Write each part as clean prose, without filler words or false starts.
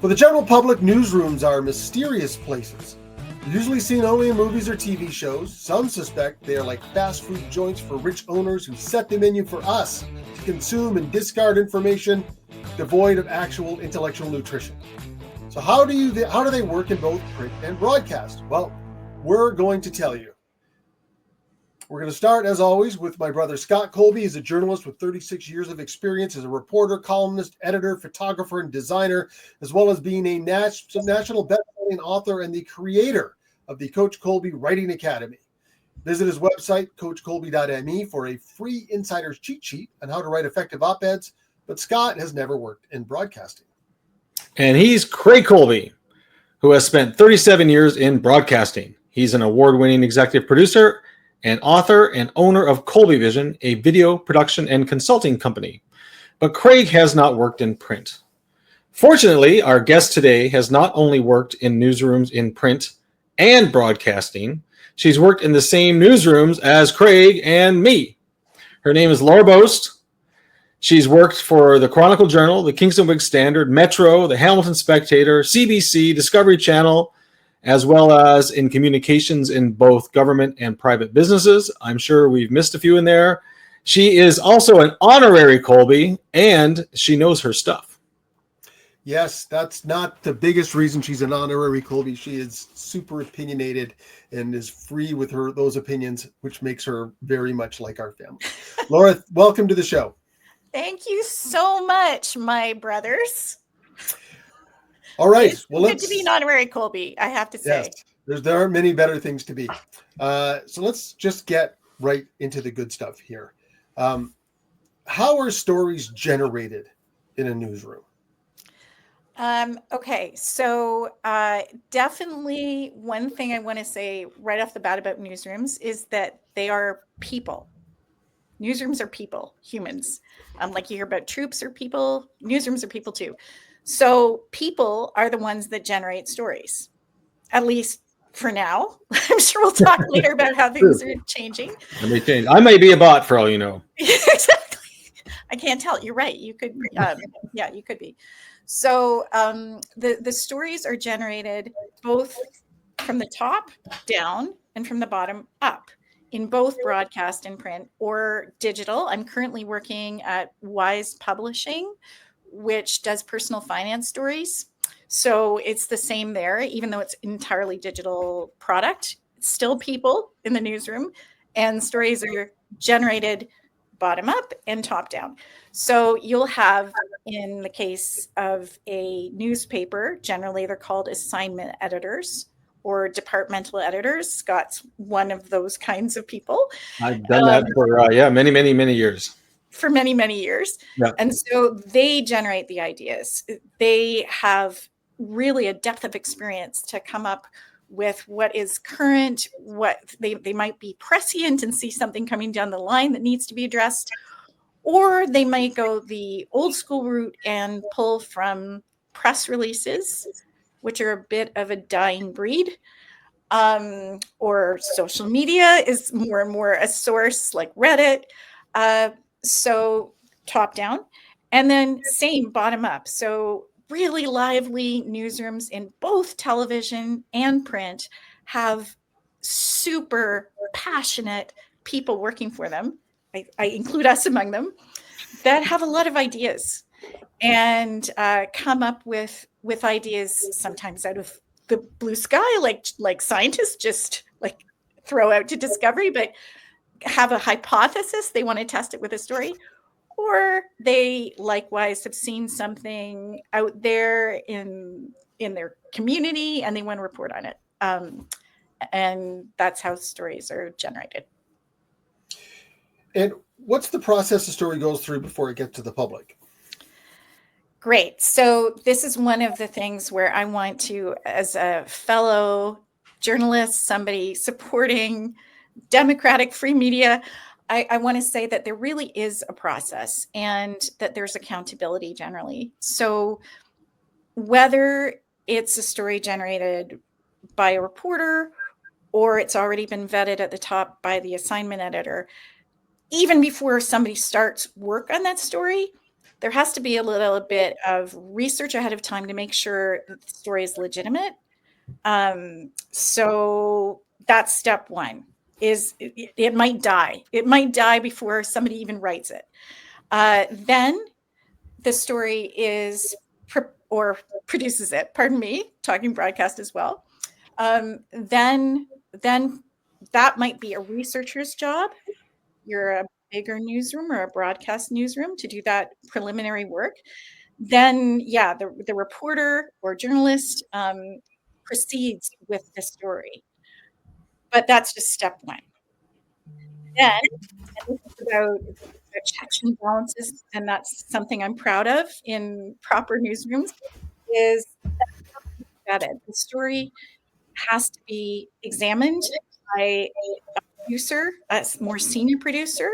For the general public, newsrooms are mysterious places. Usually seen only in movies or TV shows. Some suspect they are like fast food joints for rich owners who set the menu for us to consume and discard information devoid of actual intellectual nutrition. So how do they work in both print and broadcast? Well, we're going to tell you. We're going to start, as always, with my brother Scott Colby. He's a journalist with 36 years of experience as a reporter, columnist, editor, photographer, and designer, as well as being a national best-selling author and the creator of the Coach Colby Writing Academy. Visit his website, coachcolby.me, for a free insider's cheat sheet on how to write effective op-eds. But Scott has never worked in broadcasting. And he's Craig Colby, who has spent 37 years in broadcasting. He's an award-winning executive producer and author and owner of Colby Vision, a video production and consulting company. But Craig has not worked in print. Fortunately, our guest today has not only worked in newsrooms in print and broadcasting, she's worked in the same newsrooms as Craig and me. Her name is Laura Boast. She's worked for the Chronicle Journal, the Kingston Whig Standard, Metro, the Hamilton Spectator, CBC, Discovery Channel, as well as in communications in both government and private businesses. I'm sure we've missed a few in there. She is also an honorary Colby, and she knows her stuff. Yes, that's not the biggest reason she's an honorary Colby. She is super opinionated and is free with those opinions, which makes her very much like our family. Laura, welcome to the show. Thank you so much, my brothers. All right. It's good to be an honorary Colby, I have to say. Yes, there are many better things to be. So let's just get right into the good stuff here. How are stories generated in a newsroom? Okay, so definitely one thing I want to say right off the bat about newsrooms is that they are people. Newsrooms are people, humans. Like you hear about troops are people, newsrooms are people too. So people are the ones that generate stories, at least for now. I'm sure we'll talk later about how things are changing. They may change. I may be a bot for all you know. Exactly. I can't tell. You're right. You could, you could be. So the stories are generated both from the top down and from the bottom up in both broadcast and print or digital. I'm currently working at Wise Publishing, which does personal finance stories. So it's the same there, even though it's entirely digital product, it's still people in the newsroom, and stories are generated bottom up and top down. So you'll have, in the case of a newspaper, generally they're called assignment editors or departmental editors. Scott's one of those kinds of people. I've done that for many years. For many, many years. Yeah. And so they generate the ideas. They have really a depth of experience to come up with what is current, what they might be prescient and see something coming down the line that needs to be addressed, or they might go the old school route and pull from press releases, which are a bit of a dying breed, or social media is more and more a source like Reddit. So top down, and then same bottom up. So really lively newsrooms in both television and print have super passionate people working for them. I include us among them, that have a lot of ideas and come up with ideas sometimes out of the blue sky, like scientists just like throw out to discovery, but have a hypothesis, they want to test it with a story, or they likewise have seen something out there in their community and they want to report on it. And that's how stories are generated. And what's the process the story goes through before it gets to the public? Great. So this is one of the things where I want to, as a fellow journalist, somebody supporting democratic free media, I want to say that there really is a process and that there's accountability generally. So whether it's a story generated by a reporter or it's already been vetted at the top by the assignment editor, even before somebody starts work on that story, there has to be a little bit of research ahead of time to make sure that the story is legitimate. So that's step one. It might die. It might die before somebody even writes it. Then the story is or produces it. Pardon me, talking broadcast as well. Then that might be a researcher's job. You're a bigger newsroom or a broadcast newsroom to do that preliminary work. Then, yeah, the reporter or journalist proceeds with the story. But that's just step one. Then, and this is about checks and balances, and that's something I'm proud of in proper newsrooms, is vetted. The story has to be examined by a producer, a more senior producer,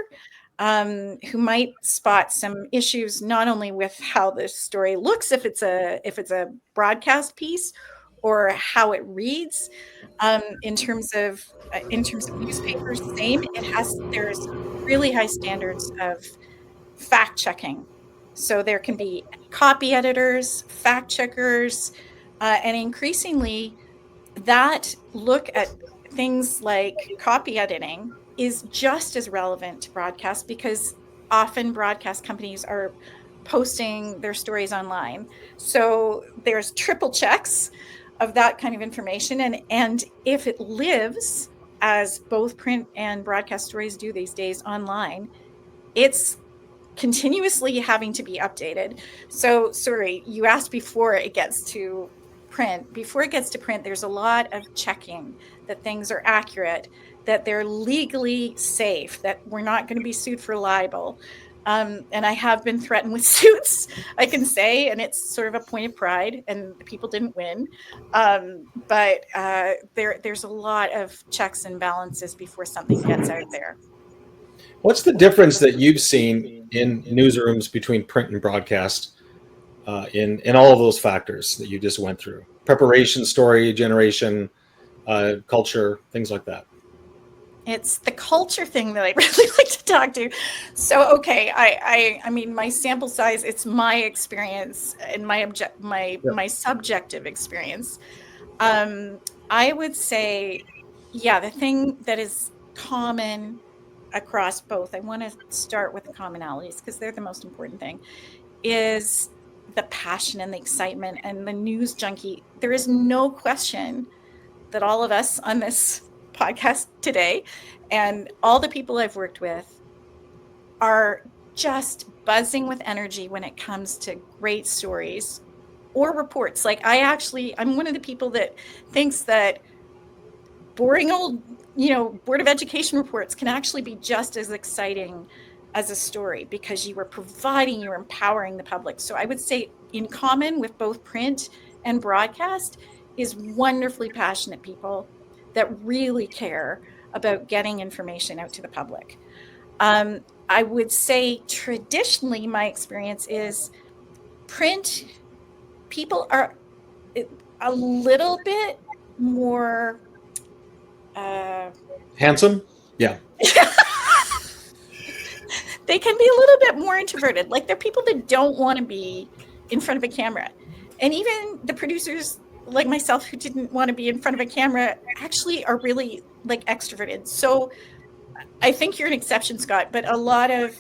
who might spot some issues not only with how the story looks, if it's a broadcast piece, or how it reads. In terms of newspapers, same. There's really high standards of fact checking. So there can be copy editors, fact checkers, and increasingly that look at things like copy editing is just as relevant to broadcast, because often broadcast companies are posting their stories online. So there's triple checks of that kind of information. And if it lives, as both print and broadcast stories do these days online, it's continuously having to be updated. So, sorry, you asked before it gets to print. Before it gets to print, there's a lot of checking that things are accurate, that they're legally safe, that we're not going to be sued for libel. And I have been threatened with suits, I can say, and it's sort of a point of pride, and the people didn't win. But there's a lot of checks and balances before something gets out there. What's the difference that you've seen in newsrooms between print and broadcast in all of those factors that you just went through? Preparation, story generation, culture, things like that. It's the culture thing that I really like to talk to. So, okay, I mean, my sample size, it's my experience and my subjective experience. I would say, yeah, the thing that is common across both, I want to start with the commonalities because they're the most important thing, is the passion and the excitement and the news junkie. There is no question that all of us on this podcast today and all the people I've worked with are just buzzing with energy when it comes to great stories or reports. Like I'm one of the people that thinks that boring old, Board of Education reports can actually be just as exciting as a story because you're empowering the public. So I would say in common with both print and broadcast is wonderfully passionate people that really care about getting information out to the public. I would say traditionally my experience is print people are a little bit more handsome. Yeah. They can be a little bit more introverted. Like they're people that don't want to be in front of a camera. And even the producers like myself who didn't want to be in front of a camera actually are really like extroverted. So I think you're an exception, Scott, but a lot of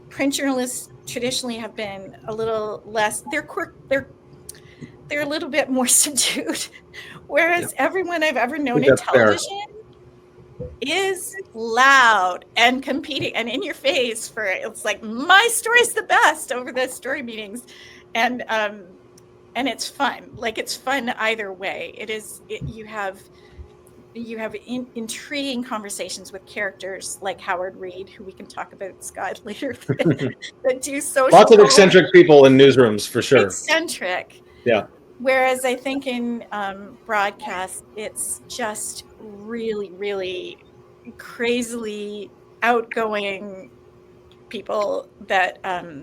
print journalists traditionally have been a little less, they're a little bit more subdued. Whereas everyone I've ever known in television is loud and competing and in your face it's like my story's the best over the story meetings. And it's fun. Like it's fun either way. You have intriguing conversations with characters like Howard Reed, who we can talk about, Scott, later, that do social. Lots of eccentric people in newsrooms, for sure. Eccentric. Yeah. Whereas I think in broadcast, it's just really, really crazily outgoing people that are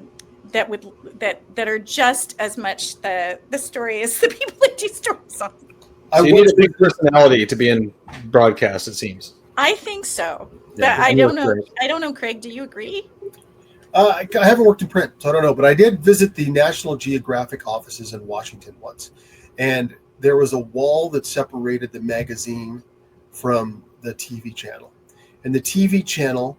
just as much the story as the people that do stories on. So you need a big personality to be in broadcast, it seems. I think so. Yeah, but I don't know. I don't know, Craig. Do you agree? I haven't worked in print, so I don't know, but I did visit the National Geographic offices in Washington once, and there was a wall that separated the magazine from the TV channel, and the TV channel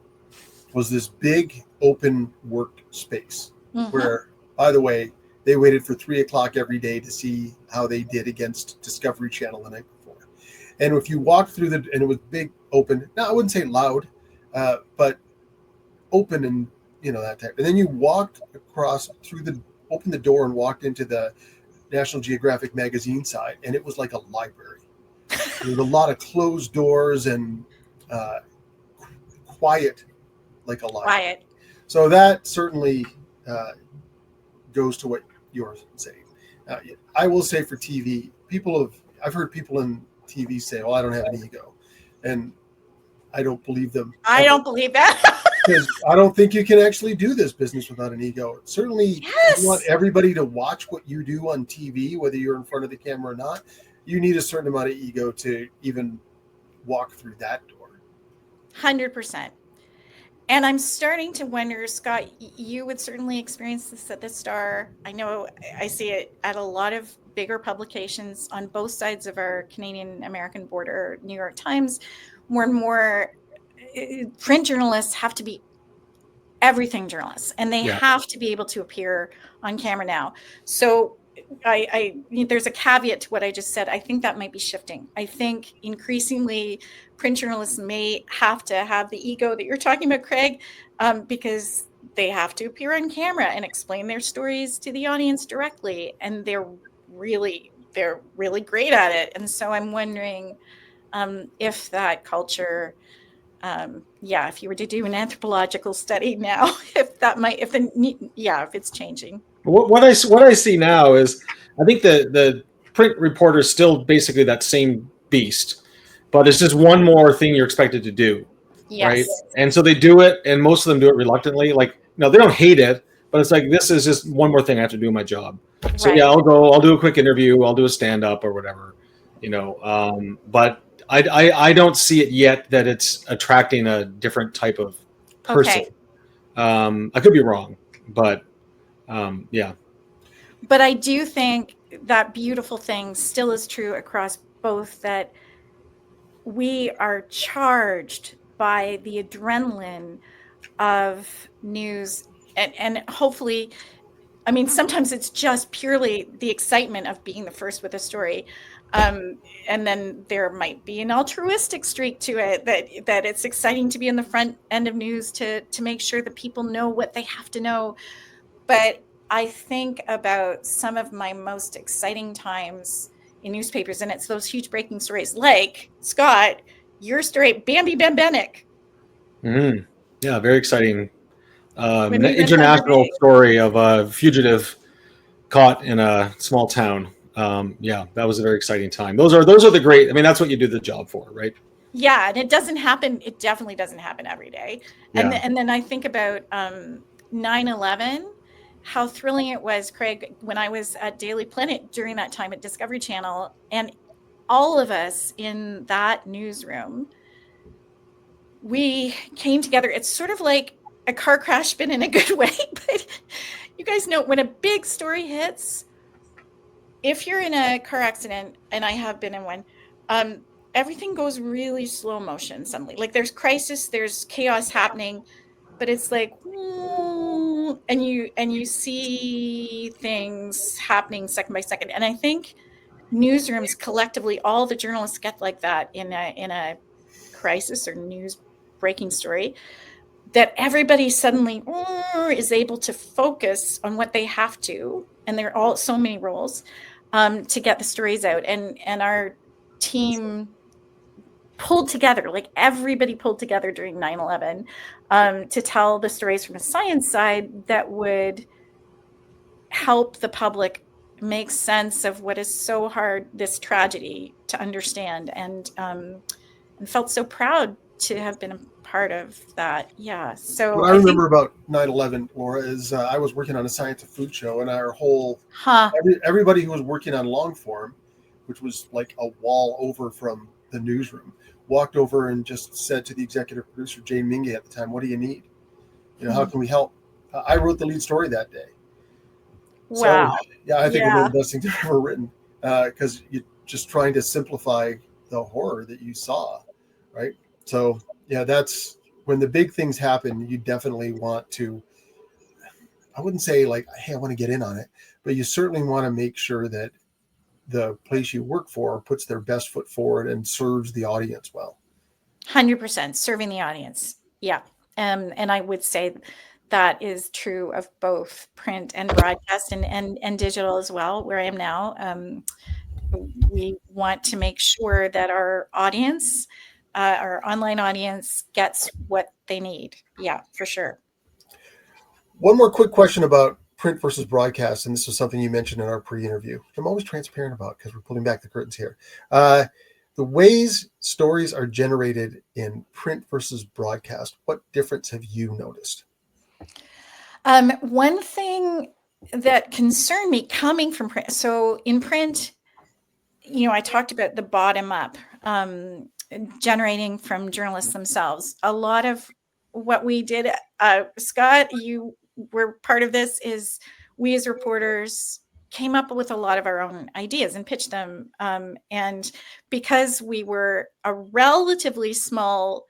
was this big open work space where, by the way, they waited for 3:00 every day to see how they did against Discovery Channel the night before. And if you walked through and it was big, open, now I wouldn't say loud, but open and, that type. And then you walked across opened the door and walked into the National Geographic magazine side, and it was like a library. There was a lot of closed doors and quiet, like a library. Quiet. So that certainly goes to what you're saying. I will say for TV, I've heard people in TV say, "Oh, I don't have an ego," and I don't believe them. I don't believe that. Because I don't think you can actually do this business without an ego. Certainly, you want everybody to watch what you do on TV, whether you're in front of the camera or not. You need a certain amount of ego to even walk through that door. 100%. And I'm starting to wonder, Scott, you would certainly experience this at the Star. I know I see it at a lot of bigger publications on both sides of our Canadian-American border. New York Times, more and more print journalists have to be everything journalists, and they have to be able to appear on camera now. So there's a caveat to what I just said. I think that might be shifting. I think increasingly print journalists may have to have the ego that you're talking about, Craig, because they have to appear on camera and explain their stories to the audience directly. And they're really great at it. And so I'm wondering if that culture, if you were to do an anthropological study now, if it's changing. What I see now is, I think the print reporter is still basically that same beast, but it's just one more thing you're expected to do, right? And so they do it, and most of them do it reluctantly. Like, they don't hate it, but it's like, this is just one more thing I have to do in my job. So I'll do a quick interview, I'll do a stand up or whatever, but I don't see it yet that it's attracting a different type of person. I could be wrong, but But I do think that beautiful thing still is true across both, that we are charged by the adrenaline of news, and hopefully, I mean, sometimes it's just purely the excitement of being the first with a story. And then there might be an altruistic streak to it, that it's exciting to be in the front end of news to make sure that people know what they have to know. But I think about some of my most exciting times in newspapers, and it's those huge breaking stories, like, Scott, your story, Bambi Bembenek. Yeah, very exciting. International story of a fugitive caught in a small town. That was a very exciting time. Those are the great, I mean, that's what you do the job for, right? Yeah, and it definitely doesn't happen every day. And then I think about 9/11, how thrilling it was, Craig, when I was at Daily Planet during that time at Discovery Channel, and all of us in that newsroom, we came together. It's sort of like a car crash, but in a good way. But you guys know, when a big story hits, if you're in a car accident, and I have been in one, everything goes really slow motion suddenly. Like, there's crisis, there's chaos happening, but it's like, and you see things happening second by second. And I think newsrooms collectively, all the journalists get like that in a crisis or news breaking story, that everybody suddenly is able to focus on what they have to, and there are all so many roles to get the stories out. And our team pulled together, like everybody pulled together during 9/11 to tell the stories from a science side that would help the public make sense of what is so hard, this tragedy, to understand, and felt so proud to have been a part of that. Yeah. So what I remember about 9/11, Laura, is I was working on a science of food show, and our whole everybody who was working on long form, which was like a wall over from the newsroom, walked over and just said to the executive producer, Jay Minge at the time, "What do you need? How can we help?" I wrote the lead story that day. Wow. So, yeah, I think one of the best things I've ever written, because you're just trying to simplify the horror that you saw, right? So, yeah, that's when the big things happen. You definitely want to, I wouldn't say like, hey, I want to get in on it, but you certainly want to make sure that the place you work for puts their best foot forward and serves the audience well. 100% serving the audience. Yeah. And I would say that is true of both print and broadcast and digital as well, where I am now. We want to make sure that our audience, our online audience, gets what they need. Yeah, for sure. One more quick question about print versus broadcast, and this was something you mentioned in our pre-interview. I'm always transparent about because we're pulling back the curtains here. The ways stories are generated in print versus broadcast, what difference have you noticed? One thing that concerned me coming from print, so in print, I talked about the bottom up, generating from journalists themselves. A lot of what we did, Scott, you were part of this, is we as reporters came up with a lot of our own ideas and pitched them. And because we were a relatively small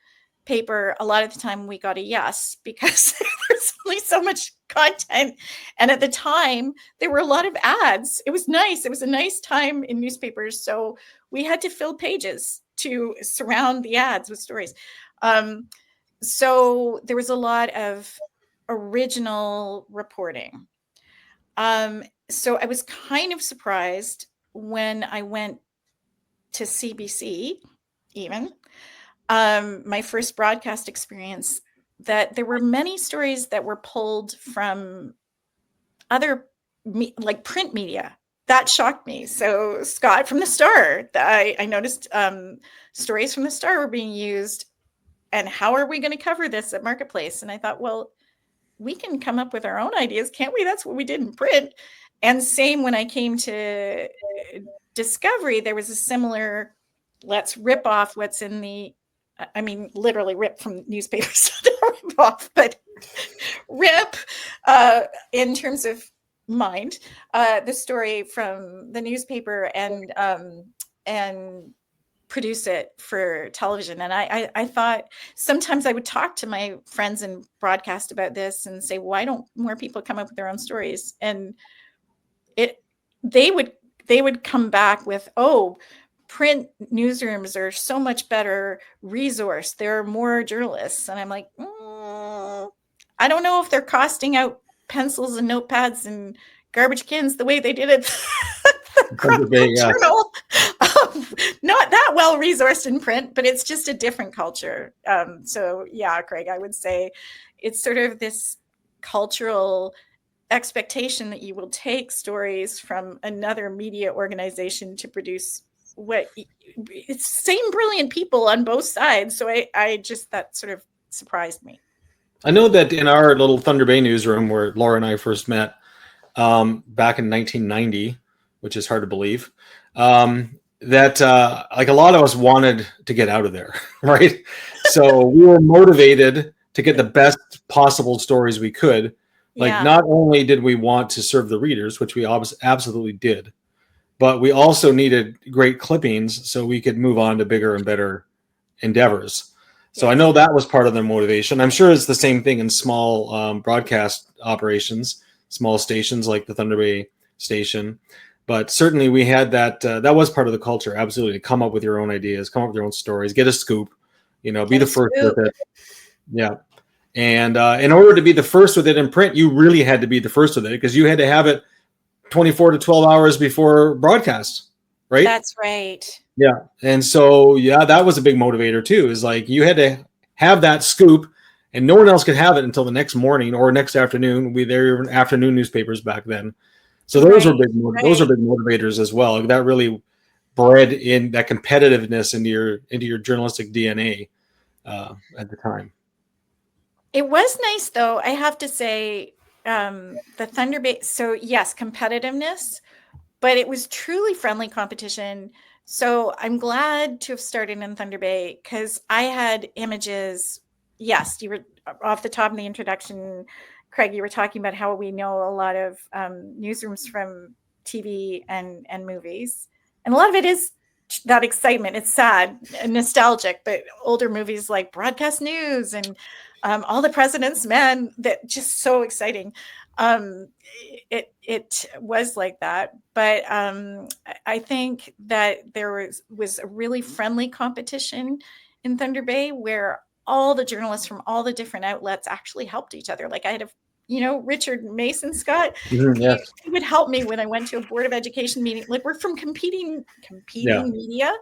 paper, a lot of the time we got a yes, because there's only so much content. And at the time, there were a lot of ads. It was nice. It was a nice time in newspapers. So we had to fill pages to surround the ads with stories. So there was a lot of original reporting. So I was kind of surprised when I went to CBC, even my first broadcast experience, that there were many stories that were pulled from other like print media. That shocked me. So Scott, from the Star, I noticed stories from the Star were being used, and how are we going to cover this at Marketplace? And I thought, well, we can come up with our own ideas, can't we? That's what we did in print. And same when I came to Discovery, there was a similar, let's rip off what's in the, I mean, literally rip from newspapers, rip off, but rip in terms of mind, the story from the newspaper and produce it for television. And I thought sometimes I would talk to my friends in broadcast about this and say, why don't more people come up with their own stories? And they would come back with, oh, print newsrooms are so much better resource. There are more journalists. And I'm like, I don't know if they're costing out pencils and notepads and garbage cans the way they did it. Journal. Not that well resourced in print, but it's just a different culture. So yeah, Craig, I would say it's sort of this cultural expectation that you will take stories from another media organization to produce it's same brilliant people on both sides. So I just, that sort of surprised me. I know that in our little Thunder Bay newsroom where Laura and I first met back in 1990, which is hard to believe, that like a lot of us wanted to get out of there, right? So we were motivated to get the best possible stories we could. Like, not only did we want to serve the readers, which we absolutely did, but we also needed great clippings so we could move on to bigger and better endeavors. So I know that was part of their motivation. I'm sure it's the same thing in small broadcast operations, small stations like the Thunder Bay station. But certainly we had that. That was part of the culture, absolutely. To come up with your own ideas, come up with your own stories, get a scoop, be the first with it. Yeah. And in order to be the first with it in print, you really had to be the first with it because you had to have it 24 to 12 hours before broadcast, right? That's right. Yeah. And so, that was a big motivator too, is like you had to have that scoop and no one else could have it until the next morning or next afternoon. There were afternoon newspapers back then. So those were those are big motivators as well. That really bred in that competitiveness into your journalistic DNA at the time. It was nice, though, I have to say, the Thunder Bay. So yes, competitiveness, but it was truly friendly competition. So I'm glad to have started in Thunder Bay because I had images. Yes, you were off the top of the introduction. Craig, you were talking about how we know a lot of newsrooms from TV and movies. And a lot of it is that excitement. It's sad and nostalgic, but older movies like Broadcast News and All the President's Men, that just so exciting. It was like that. But I think that there was a really friendly competition in Thunder Bay where all the journalists from all the different outlets actually helped each other. Like I had Richard Mason, Scott, yes. he would help me when I went to a Board of Education meeting. Like we're from competing media,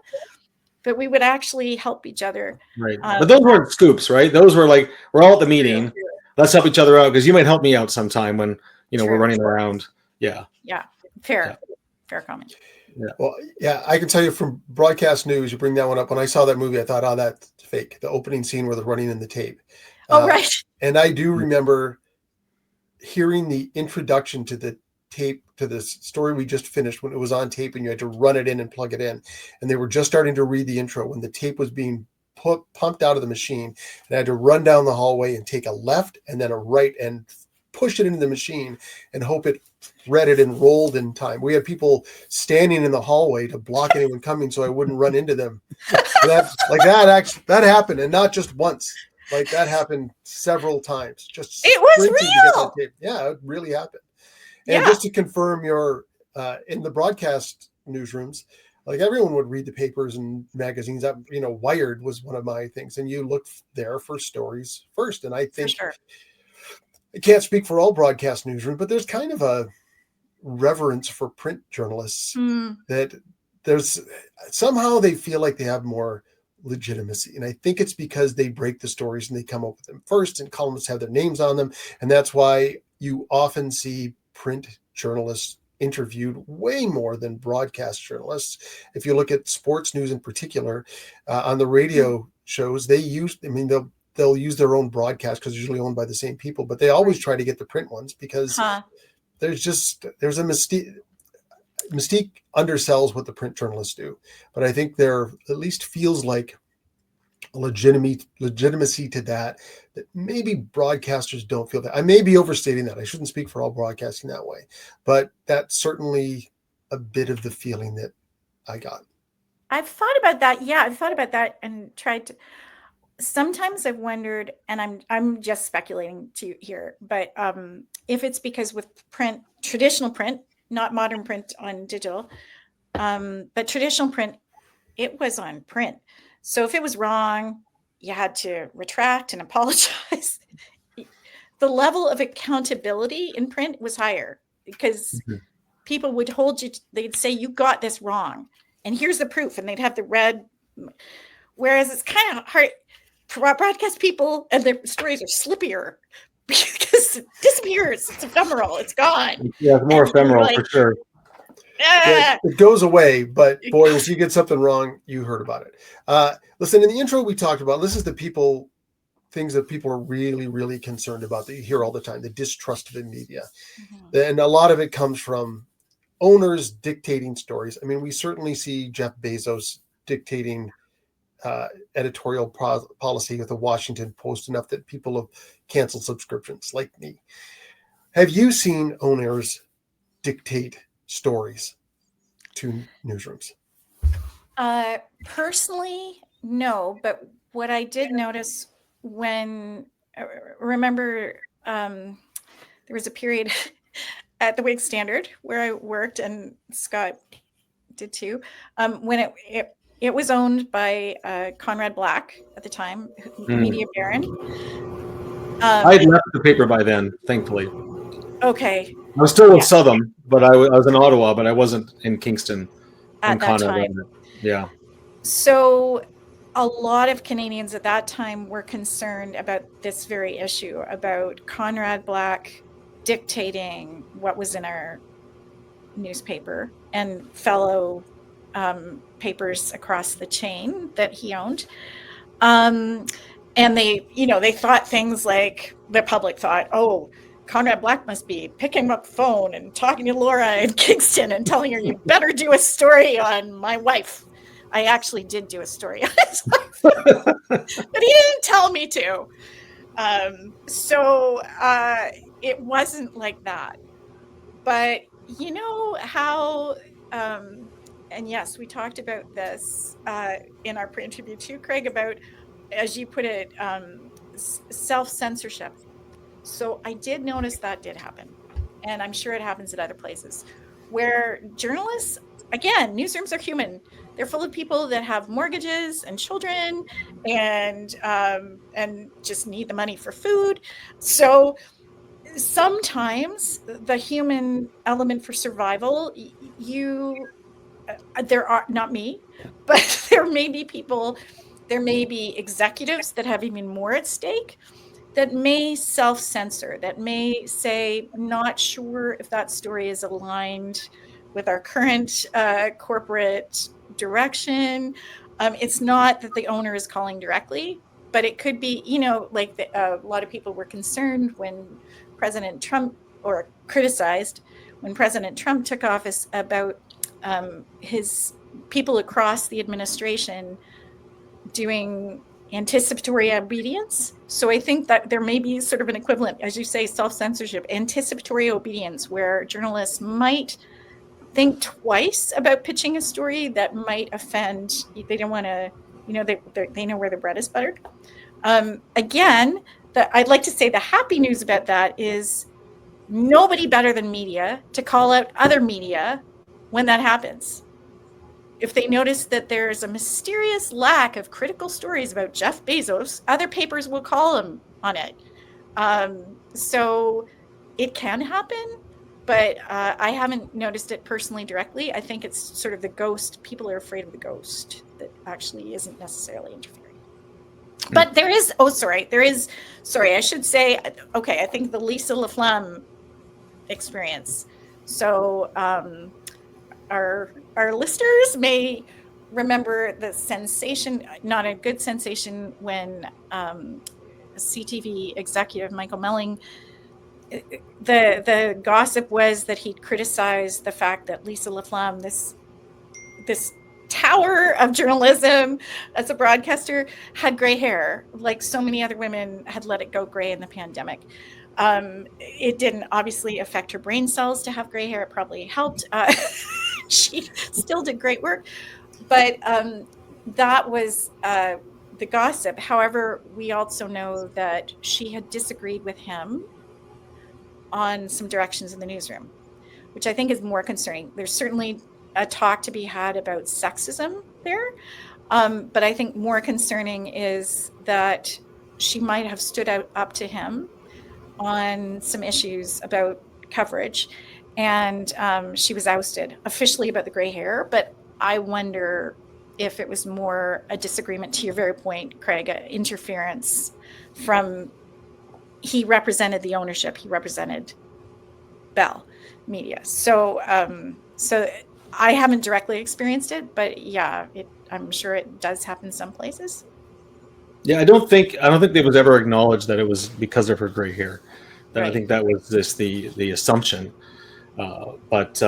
but we would actually help each other. Right. But those weren't scoops, right? Those were like, we're all at the meeting. Let's help each other out because you might help me out sometime when, we're running around. Yeah. Yeah. Fair comment. Yeah. Well, yeah, I can tell you from Broadcast News, you bring that one up. When I saw that movie, I thought, oh, that's fake. The opening scene where they're running in the tape. Right. And I do remember hearing the introduction to the tape, to this story we just finished, when it was on tape and you had to run it in and plug it in. And they were just starting to read the intro when the tape was being pumped out of the machine. And I had to run down the hallway and take a left and then a right and push it into the machine and hope it read it and rolled in time. We had people standing in the hallway to block anyone coming so I wouldn't run into them. That happened, and not just once. Like that happened several times. Just it was real. Yeah, it really happened. And just to confirm, your in the broadcast newsrooms, like everyone would read the papers and magazines. That Wired was one of my things, and you look there for stories first. And I think I can't speak for all broadcast newsrooms, but there's kind of a reverence for print journalists that there's somehow they feel like they have more legitimacy. And I think it's because they break the stories and they come up with them first, and columnists have their names on them. And that's why you often see print journalists interviewed way more than broadcast journalists. If you look at sports news in particular, on the radio shows, they'll use their own broadcast because they're usually owned by the same people, but they always try to get the print ones because there's a mystique undersells what the print journalists do. But I think there at least feels like a legitimacy to that maybe broadcasters don't feel that. I may be overstating that. I shouldn't speak for all broadcasting that way, but that's certainly a bit of the feeling that I got. I've thought about that. Yeah, I've thought about that and tried to. Sometimes I've wondered, and I'm just speculating here, but if it's because with print, traditional print, not modern print on digital, but traditional print, it was on print. So if it was wrong, you had to retract and apologize. The level of accountability in print was higher because people would hold you. They'd say, you got this wrong. And here's the proof. And they'd have the red. Whereas it's kind of hard. Broadcast people and their stories are slippier because it disappears. It's ephemeral. It's gone. Yeah, it's more ephemeral for sure. It goes away, but boy, if you get something wrong, you heard about it. Listen, in the intro we talked about, this is the things that people are really, really concerned about that you hear all the time, the distrust of the media. And a lot of it comes from owners dictating stories. I mean, we certainly see Jeff Bezos dictating editorial policy with the Washington Post enough that people have canceled subscriptions like me. Have you seen owners dictate stories to newsrooms? Personally, no. But what I did notice remember there was a period at the Whig Standard where I worked, and Scott did too, when it was owned by Conrad Black at the time, media baron. I had left the paper by then, thankfully. Okay. I was still with Southam, but I was in Ottawa, but I wasn't in Kingston at that time. Yeah. So a lot of Canadians at that time were concerned about this very issue, about Conrad Black dictating what was in our newspaper and fellow papers across the chain that he owned. And they thought things like, the public thought, oh, Conrad Black must be picking up the phone and talking to Laura in Kingston and telling her, you better do a story on my wife. I actually did do a story on his wife, but he didn't tell me to. it wasn't like that. But you know how, and yes, we talked about this in our pre-interview too, Craig, about, as you put it, self-censorship. So I did notice that did happen. And I'm sure it happens at other places where journalists, again, newsrooms are human. They're full of people that have mortgages and children and just need the money for food. So sometimes the human element for survival, there are, not me, but there may be people, there may be executives that have even more at stake, that may self-censor, that may say, not sure if that story is aligned with our current corporate direction. It's not that the owner is calling directly, but it could be, like a lot of people were concerned when President Trump, or criticized when President Trump took office, about his people across the administration doing anticipatory obedience. So I think that there may be sort of an equivalent, as you say, self-censorship, anticipatory obedience, where journalists might think twice about pitching a story that might offend. They don't want to, they know where the bread is buttered. Again, I'd like to say the happy news about that is nobody better than media to call out other media when that happens. If they notice that there's a mysterious lack of critical stories about Jeff Bezos, other papers will call them on it. So it can happen, but I haven't noticed it personally directly. I think it's sort of the ghost. People are afraid of the ghost that actually isn't necessarily interfering. But there is, I should say, okay, I think the Lisa LaFlamme experience. So our listeners may remember the sensation, not a good sensation, when CTV executive Michael Melling, the gossip was that he'd criticized the fact that Lisa LaFlamme, this tower of journalism as a broadcaster, had gray hair, like so many other women had let it go gray in the pandemic. It didn't obviously affect her brain cells to have gray hair. It probably helped. She still did great work, but that was the gossip. However, we also know that she had disagreed with him on some directions in the newsroom, which I think is more concerning. There's certainly a talk to be had about sexism there, but I think more concerning is that she might have stood up to him on some issues about coverage, and she was ousted officially about the gray hair. But I wonder if it was more a disagreement, to your very point, Craig, interference from, he represented the ownership, he represented Bell Media. So I haven't directly experienced it, but yeah, I'm sure it does happen some places. Yeah, I don't think it was ever acknowledged that it was because of her gray hair. Right. I think that was just the assumption. But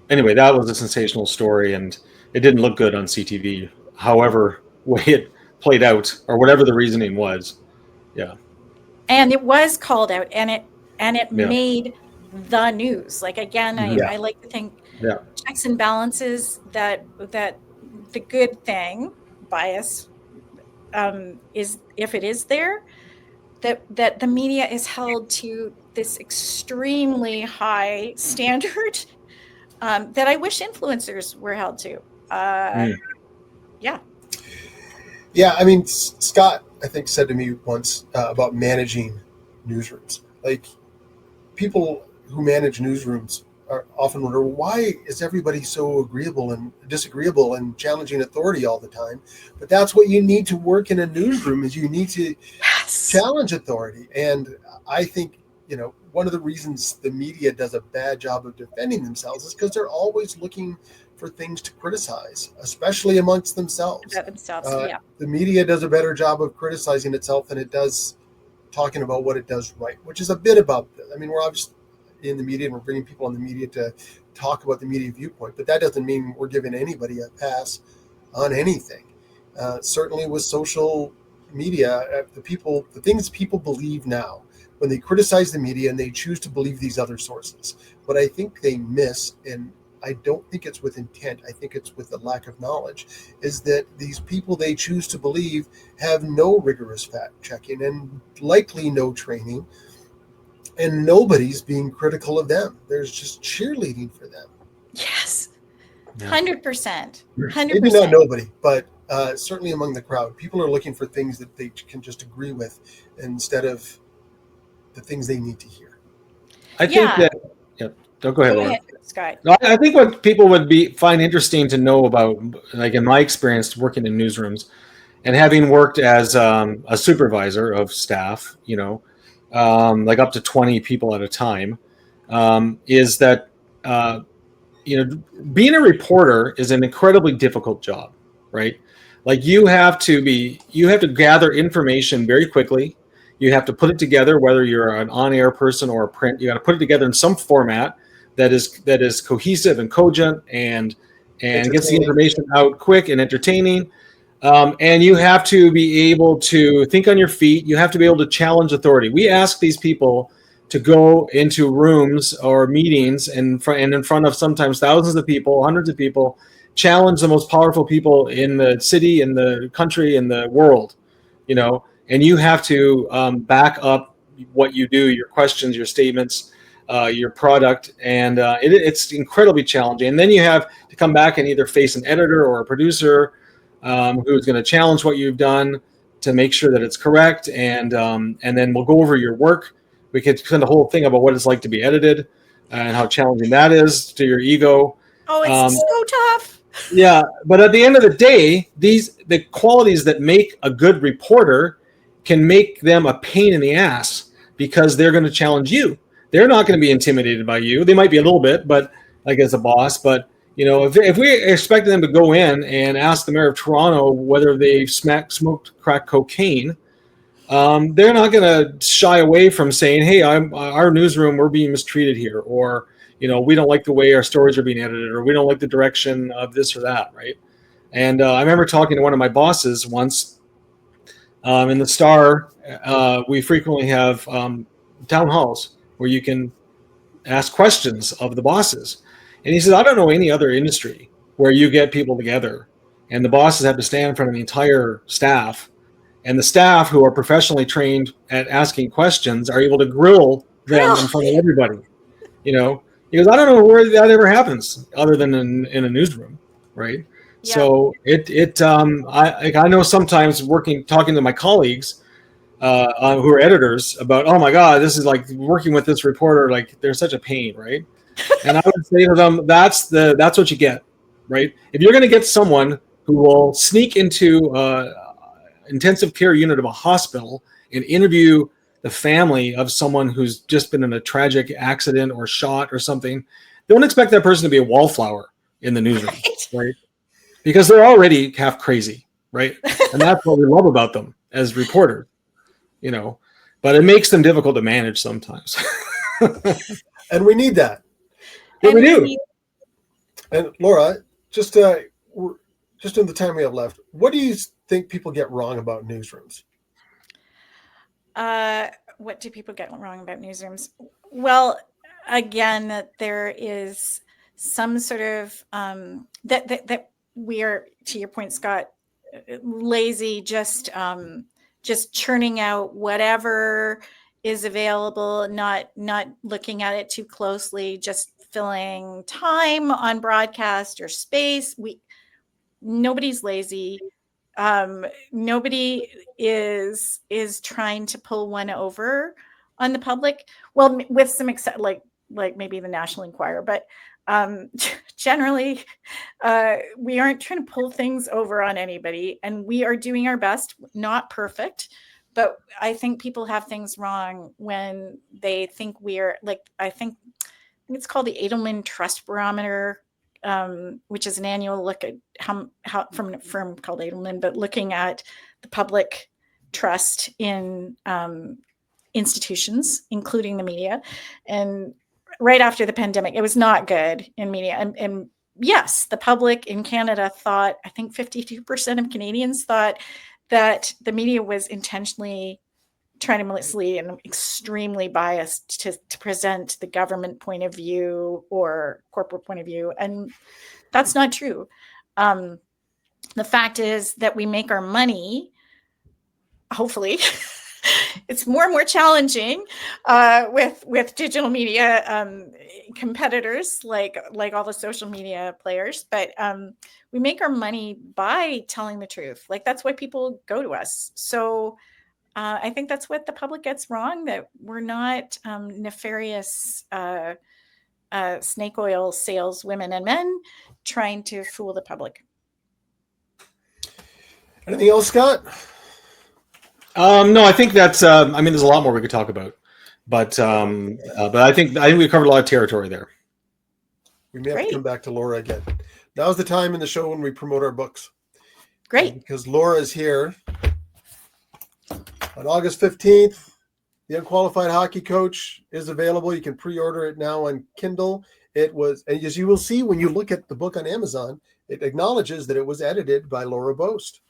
anyway, that was a sensational story, and it didn't look good on CTV. However, way it played out, or whatever the reasoning was, yeah. And it was called out, and it made the news. Like, again, I like to think checks and balances, that the good thing, bias, is, if it is there, that the media is held to this extremely high standard that I wish influencers were held to. Yeah, I mean, Scott, I think, said to me once about managing newsrooms. Like, people who manage newsrooms are often wonder, why is everybody so agreeable and disagreeable and challenging authority all the time? But that's what you need to work in a newsroom, is you need to challenge authority. And I think, one of the reasons the media does a bad job of defending themselves is because they're always looking for things to criticize, especially amongst themselves. The media does a better job of criticizing itself than it does talking about what it does right, which is a bit about this. I mean, we're obviously in the media, and we're bringing people in the media to talk about the media viewpoint, but that doesn't mean we're giving anybody a pass on anything. Certainly with social media, the things people believe now, when they criticize the media and they choose to believe these other sources. What I think they miss, and I don't think it's with intent, I think it's with the lack of knowledge, is that these people they choose to believe have no rigorous fact checking and likely no training, and nobody's being critical of them. There's just cheerleading for them. Yes. Yeah. 100%. Maybe not nobody, but certainly among the crowd. People are looking for things that they can just agree with instead of the things they need to hear. I think that, don't go ahead, Go Laura. ahead, Scott. I think what people would find interesting to know about, like in my experience working in newsrooms and having worked as a supervisor of staff, like up to 20 people at a time, is that, being a reporter is an incredibly difficult job, right? Like you have to gather information very quickly. You have to put it together, whether you're an on-air person or a print, you got to put it together in some format that is cohesive and cogent and gets the information out quick and entertaining. And you have to be able to think on your feet. You have to be able to challenge authority. We ask these people to go into rooms or meetings and in front of sometimes thousands of people, hundreds of people, challenge the most powerful people in the city, in the country, in the world, and you have to back up what you do, your questions, your statements, your product, and it's incredibly challenging. And then you have to come back and either face an editor or a producer who's going to challenge what you've done to make sure that it's correct, and then we'll go over your work. We could spend a whole thing about what it's like to be edited and how challenging that is to your ego. Oh, it's so tough. Yeah, but at the end of the day, the qualities that make a good reporter can make them a pain in the ass because they're going to challenge you. They're not going to be intimidated by you. They might be a little bit, but like as a boss, but if we expect them to go in and ask the mayor of Toronto whether they smoked crack cocaine, they're not going to shy away from saying, hey, our newsroom, we're being mistreated here, or we don't like the way our stories are being edited, or we don't like the direction of this or that, right? And I remember talking to one of my bosses once in the Star. We frequently have town halls where you can ask questions of the bosses. And he says, I don't know any other industry where you get people together and the bosses have to stand in front of the entire staff, and the staff who are professionally trained at asking questions are able to grill them in front of everybody. He goes, I don't know where that ever happens other than in a newsroom, right? Yeah. So I know sometimes talking to my colleagues who are editors about, oh my God, this is like working with this reporter, like they're such a pain, right? And I would say to them, that's what you get, right? If you're going to get someone who will sneak into intensive care unit of a hospital and interview the family of someone who's just been in a tragic accident or shot or something, don't expect that person to be a wallflower in the newsroom, right? Because they're already half crazy, right? And that's what we love about them as reporters, but it makes them difficult to manage sometimes. And we need that. Yeah, we do. And Laura, just in the time we have left, what do you think people get wrong about newsrooms? What do people get wrong about newsrooms? Well, again, that there is some sort of that we are, to your point, Scott, lazy, just churning out whatever is available, not looking at it too closely, just filling time on broadcast or space. Nobody's lazy. Nobody is trying to pull one over on the public. Well, with some like maybe the National Enquirer, but generally, we aren't trying to pull things over on anybody, and we are doing our best. Not perfect, but I think people have things wrong when they think we're like, I think it's called the Edelman Trust Barometer, which is an annual look at how from a firm called Edelman, but looking at the public trust in institutions, including the media. And right after the pandemic, it was not good in media. And yes, the public in Canada thought, I think 52% of Canadians thought that the media was intentionally trying to mislead and extremely biased to present the government point of view or corporate point of view. And that's not true. The fact is that we make our money, hopefully. It's more and more challenging with digital media competitors like all the social media players, but we make our money by telling the truth. Like, that's why people go to us. So I think that's what the public gets wrong, that we're not nefarious snake oil saleswomen and men trying to fool the public. Anything else, Scott? No, I think that's. I mean, there's a lot more we could talk about, but I think we covered a lot of territory there. We may have to come back to Laura again. Now's the time in the show when we promote our books. Great, because Laura is here on August 15th. The Unqualified Hockey Coach is available. You can pre-order it now on Kindle. It was, and as you will see when you look at the book on Amazon, it acknowledges that it was edited by Laura Boast,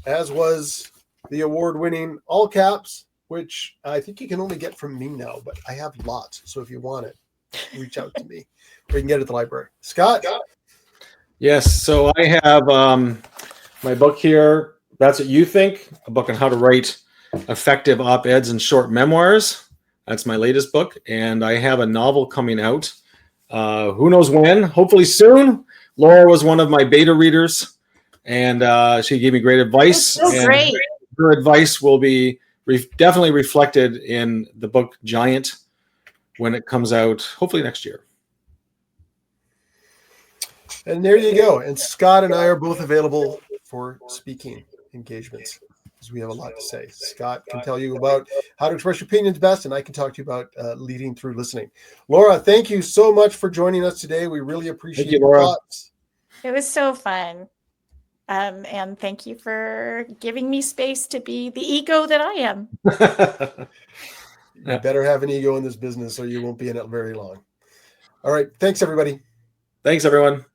as was the award-winning all caps, which I think you can only get from me now, but I have lots. So if you want it, reach out to me, or you can get it at the library. Scott? Yes. So I have my book here. That's What You Think, a book on how to write effective op-eds and short memoirs. That's my latest book. And I have a novel coming out. Who knows when? Hopefully soon. Laura was one of my beta readers, and she gave me great advice. That's so great. Her advice will be definitely reflected in the book Giant when it comes out, hopefully next year. And there you go. And Scott and I are both available for speaking engagements, because we have a lot to say. Scott can tell you about how to express your opinions best, and I can talk to you about leading through listening. Laura, thank you so much for joining us today. We really appreciate your thoughts. It was so fun. And thank you for giving me space to be the ego that I am. You better have an ego in this business, or you won't be in it very long. All right. Thanks, everybody. Thanks, everyone.